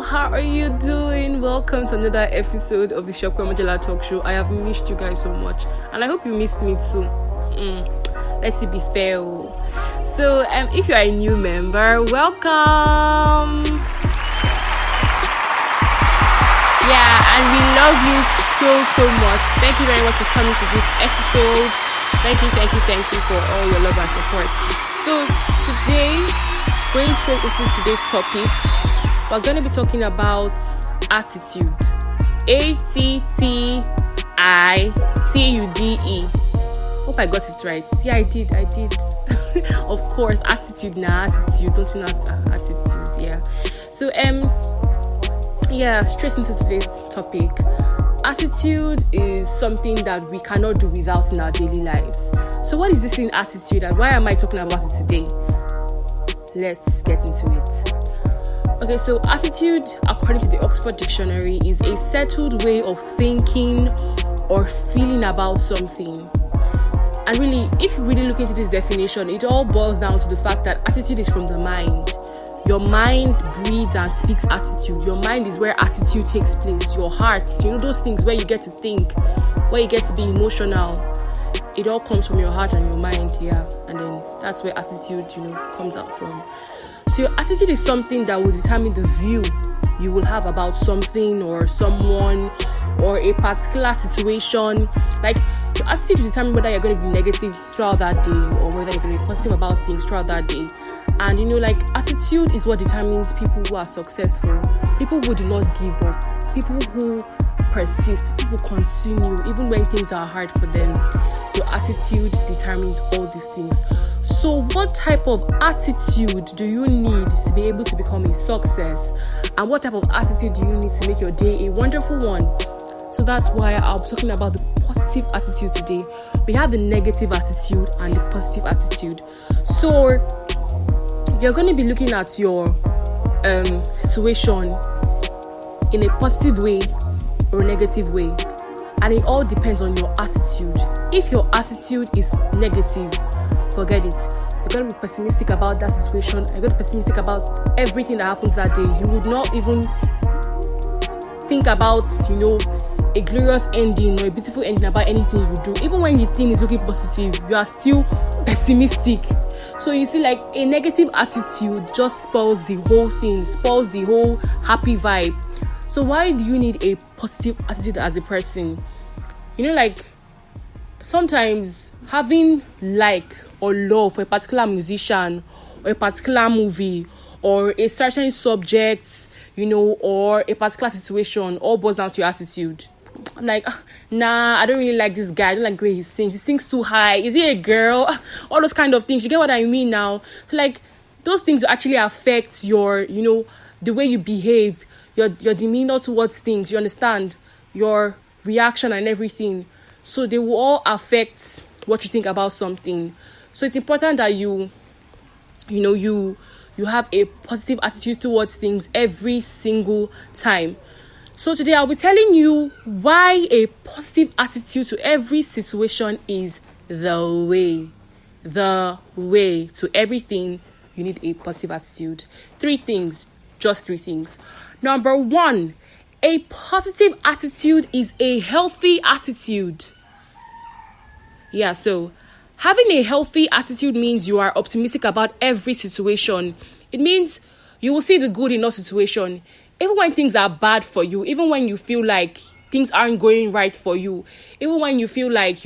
how are you doing? Welcome to another episode of the Sope Omojola talk show. I have missed you guys so much, and I hope you missed me too. Let's be fair. So, if you are a new member, welcome. Yeah, and we love you so much. Thank you very much for coming to this episode. Thank you for all your love and support. So today, going straight into today's topic, we're going to be talking about attitude. attitude. Hope I got it right. Yeah, I did. Of course, attitude. Attitude. Don't you know attitude? Yeah. So straight into today's topic. Attitude is something that we cannot do without in our daily lives. So what is this thing, attitude, and why am I talking about it today? Let's get into it. Okay, so attitude, according to the Oxford Dictionary, is a settled way of thinking or feeling about something. And really, if you really look into this definition, it all boils down to the fact that attitude is from the mind. Your mind breathes and speaks attitude. Your mind is where attitude takes place. Your heart, those things where you get to think, where you get to be emotional. It all comes from your heart and your mind, yeah. And then that's where attitude, comes out from. So your attitude is something that will determine the view you will have about something or someone or a particular situation. Like, your attitude will determine whether you're going to be negative throughout that day or whether you're going to be positive about things throughout that day. And attitude is what determines people who are successful, people who do not give up, people who persist, people who continue even when things are hard for them. Your attitude determines all these things. So what type of attitude do you need to be able to become a success? And what type of attitude do you need to make your day a wonderful one? So that's why I'm talking about the positive attitude today. We have the negative attitude and the positive attitude. So you're going to be looking at your situation in a positive way or a negative way, and it all depends on your attitude. If your attitude is negative, forget it. You're going to be pessimistic about that situation. You're going to be pessimistic about everything that happens that day. You would not even think about, a glorious ending or a beautiful ending about anything you do. Even when the thing is looking positive, you are still pessimistic. So you see, like, a negative attitude just spoils the whole thing, spoils the whole happy vibe. So why do you need a positive attitude as a person? Sometimes having or love for a particular musician or a particular movie or a certain subject, or a particular situation all boils down to your attitude. I'm like, I don't really like this guy. I don't like the way he sings. He sings too high. Is he a girl? All those kind of things. You get what I mean now? Like, those things will actually affect your, the way you behave, your demeanor towards things. You understand? Your reaction and everything. So they will all affect what you think about something. So it's important that you have a positive attitude towards things every single time. So today I'll be telling you why a positive attitude to every situation is the way. The way to everything. You need a positive attitude. 3 things. Just 3 things. Number 1, a positive attitude is a healthy attitude. Yeah, so having a healthy attitude means you are optimistic about every situation. It means you will see the good in no situation. Even when things are bad for you, even when you feel like things aren't going right for you, even when you feel like,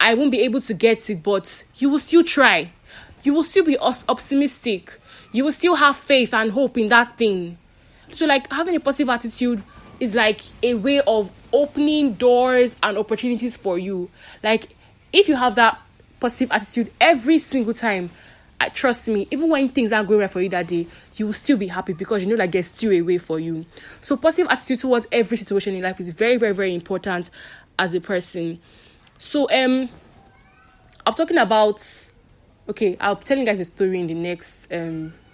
I won't be able to get it, but you will still try. You will still be optimistic. You will still have faith and hope in that thing. So, having a positive attitude is like a way of opening doors and opportunities for you. Like, if you have that positive attitude every single time, trust me, even when things aren't going right for you that day, you will still be happy because there's still a way for you. So positive attitude towards every situation in life is very, very, very important as a person. So I'm talking about, I'll tell you guys a story in the next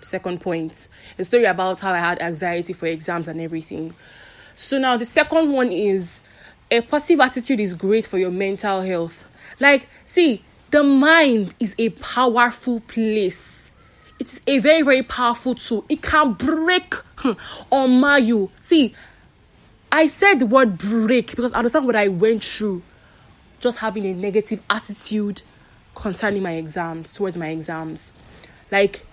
second point. A story about how I had anxiety for exams and everything. So now the second one is a positive attitude is great for your mental health. The mind is a powerful place. It's a very, very powerful tool. It can break Or Mayu. See, I said the word break because I understand what I went through. Just having a negative attitude concerning my exams, towards my exams. Like,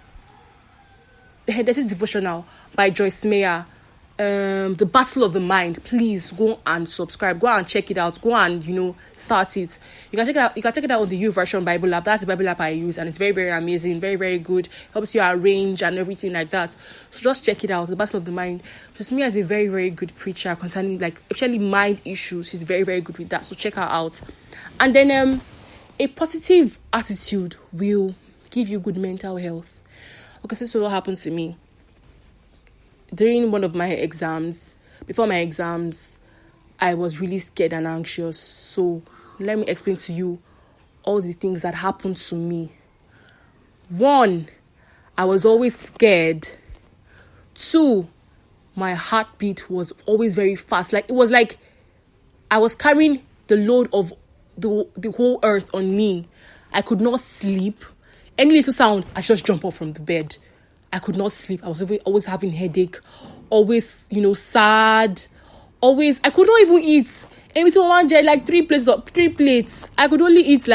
there's this devotional by Joyce Meyer, The Battle of the Mind. Please go and subscribe. Go and check it out. Go and, start it. You can check it out. You can check it out on the YouVersion Bible app. That's the Bible app I use, and it's very, very amazing. Very, very good. Helps you arrange and everything like that. So just check it out. The Battle of the Mind. Joyce Meyer is a very, very good preacher concerning, especially mind issues. She's very, very good with that. So check her out. And then a positive attitude will give you good mental health. Okay, so what happened to me? During one of my exams, before my exams, I was really scared and anxious. So let me explain to you all the things that happened to me. 1, I was always scared. 2, my heartbeat was always very fast. It was like I was carrying the load of the whole earth on me. I could not sleep. Any little sound, I just jump up from the bed. I could not sleep. I was always having headache, always, sad. Always, I could not even eat. Everything one day, 3 plates. I could only eat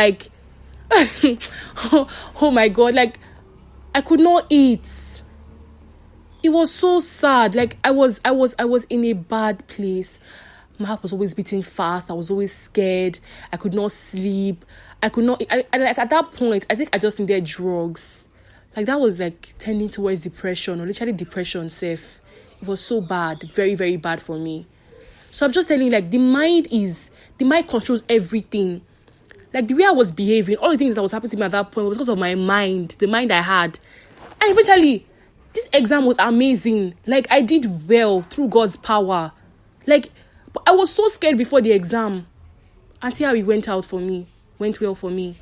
oh my God, I could not eat. It was so sad. I was in a bad place. My heart was always beating fast. I was always scared. I could not sleep. I could not. At that point, I think I just needed drugs. That was tending towards depression, or literally depression. Safe. It was so bad, very, very bad for me. So I'm just telling you, the mind controls everything. The way I was behaving, all the things that was happening to me at that point was because of my mind, the mind I had. And eventually, this exam was amazing. I did well through God's power. But I was so scared before the exam. And see how it went well for me.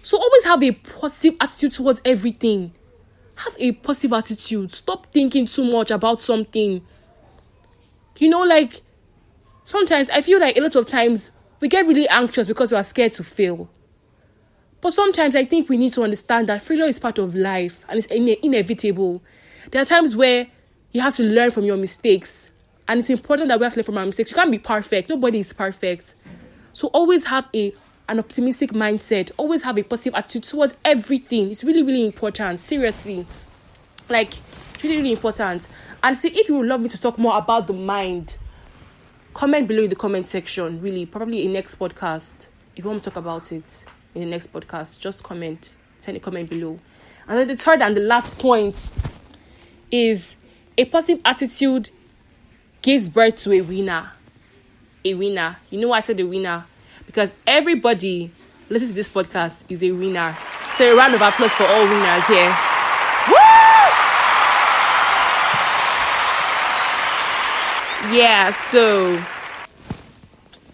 So always have a positive attitude towards everything. Have a positive attitude. Stop thinking too much about something. Sometimes I feel a lot of times we get really anxious because we are scared to fail. But sometimes I think we need to understand that failure is part of life and it's inevitable. There are times where you have to learn from your mistakes. And it's important that we have to learn from our mistakes. You can't be perfect. Nobody is perfect. So always have an optimistic mindset. Always have a positive attitude towards everything. It's really, really important. Seriously. It's really, really important. And see, if you would love me to talk more about the mind, comment below in the comment section. Really, probably a next podcast. If you want to talk about it in the next podcast, just comment. Send a comment below. And then the third and the last point is a positive attitude gives birth to a winner. A winner. You know why I said a winner? Because everybody listening to this podcast is a winner. So a round of applause for all winners here. Woo! Yeah, so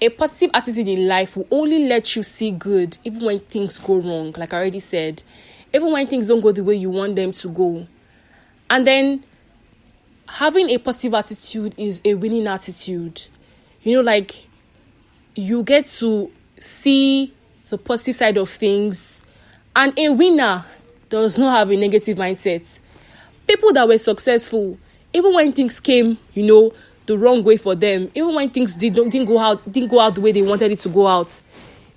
a positive attitude in life will only let you see good even when things go wrong, like I already said. Even when things don't go the way you want them to go. And then having a positive attitude is a winning attitude. You get to see the positive side of things. And a winner does not have a negative mindset. People that were successful, even when things came, the wrong way for them, even when things didn't go out the way they wanted it to go out,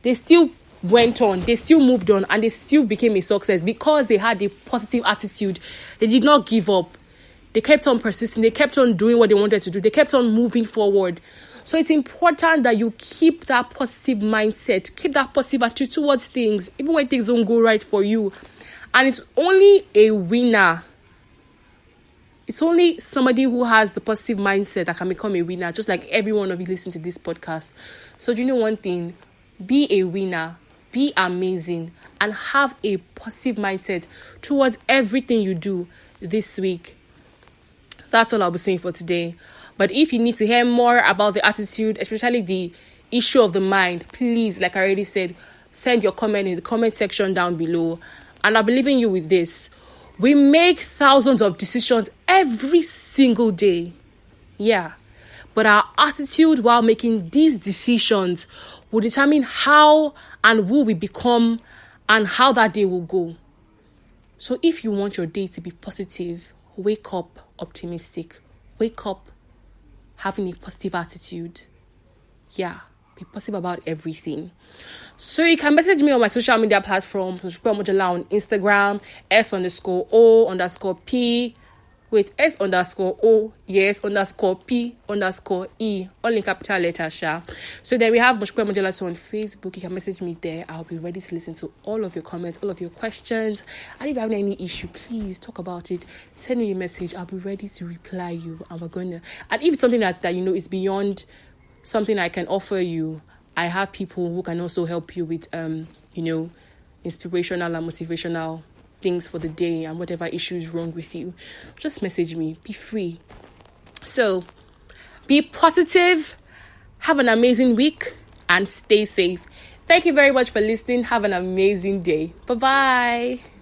they still went on, they still moved on, and they still became a success because they had a positive attitude. They did not give up. They kept on persisting. They kept on doing what they wanted to do. They kept on moving forward. So it's important that you keep that positive mindset, keep that positive attitude towards things, even when things don't go right for you. And it's only a winner. It's only somebody who has the positive mindset that can become a winner, just like every one of you listening to this podcast. So do you know one thing? Be a winner. Be amazing. And have a positive mindset towards everything you do this week. That's all I'll be saying for today. But if you need to hear more about the attitude, especially the issue of the mind, please, like I already said, send your comment in the comment section down below. And I'll be leaving you with this. We make thousands of decisions every single day. Yeah. But our attitude while making these decisions will determine how and who we become and how that day will go. So if you want your day to be positive, wake up optimistic. Wake up having a positive attitude. Yeah, be positive about everything. So you can message me on my social media platforms, Sope Omojola on Instagram, S_O_P, S_O, yes, _P_E, all in capital letters, sha. So then we have Sope Omojola on Facebook. You can message me there. I'll be ready to listen to all of your comments, all of your questions. And if you have any issue, please talk about it. Send me a message. I'll be ready to reply you. And if it's something that is beyond something I can offer you, I have people who can also help you with inspirational and motivational things for the day and whatever issue is wrong with you. Just message me. Be free. So be positive, have an amazing week, and stay safe. Thank you very much for listening. Have an amazing day. Bye-bye.